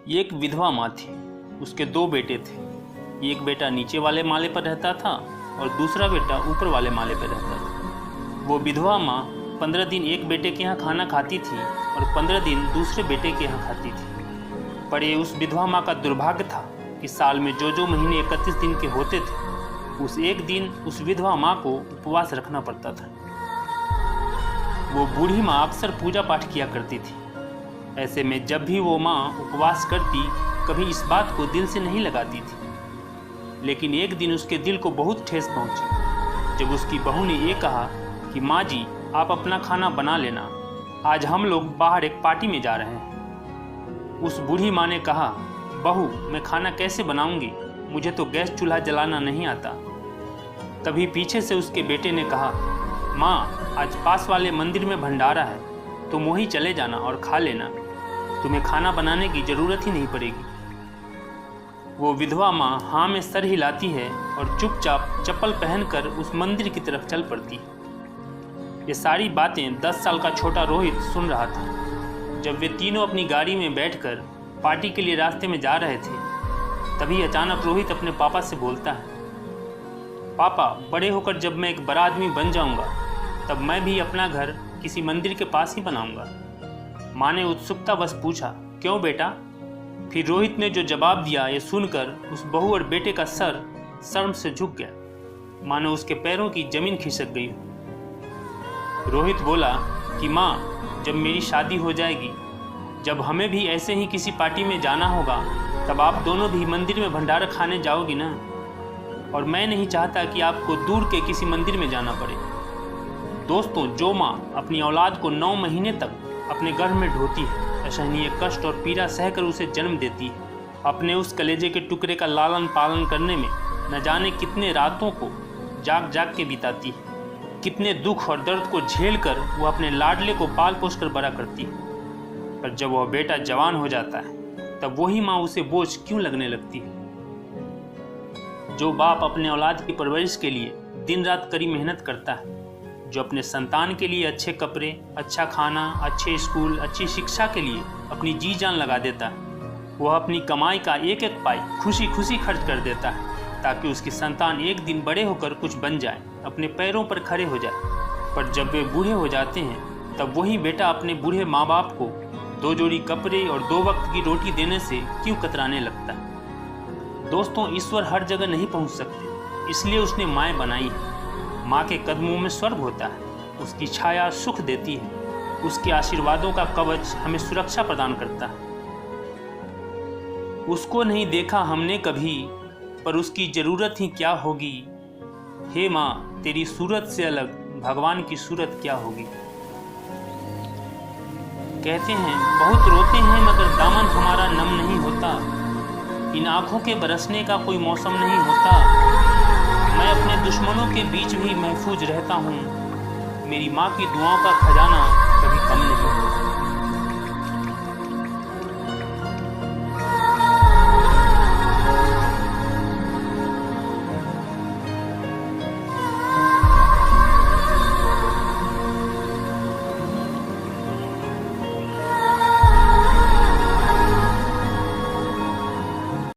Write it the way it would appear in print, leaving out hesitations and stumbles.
एक विधवा माँ थी। उसके 2 बेटे थे। एक बेटा नीचे वाले माले पर रहता था और दूसरा बेटा ऊपर वाले माले पर रहता था। वो विधवा माँ 15 दिन एक बेटे के यहाँ खाना खाती थी और 15 दिन दूसरे बेटे के यहाँ खाती थी। पर ये उस विधवा माँ का दुर्भाग्य था कि साल में जो महीने 31 दिन के होते थे, उस एक दिन उस विधवा माँ को उपवास रखना पड़ता था। वो बूढ़ी माँ अक्सर पूजा पाठ किया करती थी। ऐसे में जब भी वो माँ उपवास करती, कभी इस बात को दिल से नहीं लगाती थी। लेकिन एक दिन उसके दिल को बहुत ठेस पहुंची जब उसकी बहू ने ये कहा कि माँ जी, आप अपना खाना बना लेना, आज हम लोग बाहर एक पार्टी में जा रहे हैं। उस बूढ़ी माँ ने कहा, बहू, मैं खाना कैसे बनाऊंगी, मुझे तो गैस चूल्हा जलाना नहीं आता। तभी पीछे से उसके बेटे ने कहा, माँ, आज पास वाले मंदिर में भंडारा है, तुम वहीं चले जाना और खा लेना, तुम्हें खाना बनाने की जरूरत ही नहीं पड़ेगी। वो विधवा माँ हाँ में सर हिलाती है और चुपचाप चप्पल पहनकर उस मंदिर की तरफ चल पड़ती है। ये सारी बातें 10 साल का छोटा रोहित सुन रहा था। जब वे तीनों अपनी गाड़ी में बैठकर पार्टी के लिए रास्ते में जा रहे थे, तभी अचानक रोहित अपने पापा से बोलता है, पापा, बड़े होकर जब मैं एक बड़ा आदमी बन जाऊंगा, तब मैं भी अपना घर किसी मंदिर के पास ही बनाऊंगा। माँ ने उत्सुकतावश पूछा, क्यों बेटा? फिर रोहित ने जो जवाब दिया, ये सुनकर उस बहू और बेटे का सर शर्म से झुक गया। माँ ने उसके पैरों की जमीन खिसक गई। रोहित बोला कि माँ, जब मेरी शादी हो जाएगी, जब हमें भी ऐसे ही किसी पार्टी में जाना होगा, तब आप दोनों भी मंदिर में भंडारा खाने जाओगी ना? और मैं नहीं चाहता कि आपको दूर के किसी मंदिर में जाना पड़े। दोस्तों, जो माँ अपनी औलाद को 9 महीने तक अपने गर्भ में ढोती है, असहनीय कष्ट और पीड़ा सहकर उसे जन्म देती है, अपने उस कलेजे के टुकड़े का लालन पालन करने में न जाने कितने रातों को जाग जाग के बिताती है, कितने दुख और दर्द को झेल कर वो अपने लाडले को पाल पोस कर बड़ा करती है। पर जब वह बेटा जवान हो जाता है, तब वही माँ उसे बोझ क्यों लगने लगती है? जो बाप अपने औलाद की परवरिश के लिए दिन रात कड़ी मेहनत करता है, जो अपने संतान के लिए अच्छे कपड़े, अच्छा खाना, अच्छे स्कूल, अच्छी शिक्षा के लिए अपनी जी जान लगा देता है, वह अपनी कमाई का एक एक पाई खुशी खुशी खर्च कर देता है ताकि उसकी संतान एक दिन बड़े होकर कुछ बन जाए, अपने पैरों पर खड़े हो जाए। पर जब वे बूढ़े हो जाते हैं, तब वही बेटा अपने बूढ़े माँ बाप को 2 जोड़ी कपड़े और 2 वक्त की रोटी देने से क्यों कतराने लगता है? दोस्तों, ईश्वर हर जगह नहीं पहुंच सकते, इसलिए उसने माँ बनाई है। माँ के कदमों में स्वर्ग होता है, उसकी छाया सुख देती है, उसके आशीर्वादों का कवच हमें सुरक्षा प्रदान करता है। उसको नहीं देखा हमने कभी, पर उसकी जरूरत ही क्या होगी। हे माँ, तेरी सूरत से अलग भगवान की सूरत क्या होगी। कहते हैं, बहुत रोते हैं मगर दामन हमारा नम नहीं होता, इन आंखों के बरसने का कोई मौसम नहीं होता। मैं अपने दुश्मनों के बीच भी महफूज रहता हूँ, मेरी माँ की दुआओं का खजाना कभी कम नहीं होता।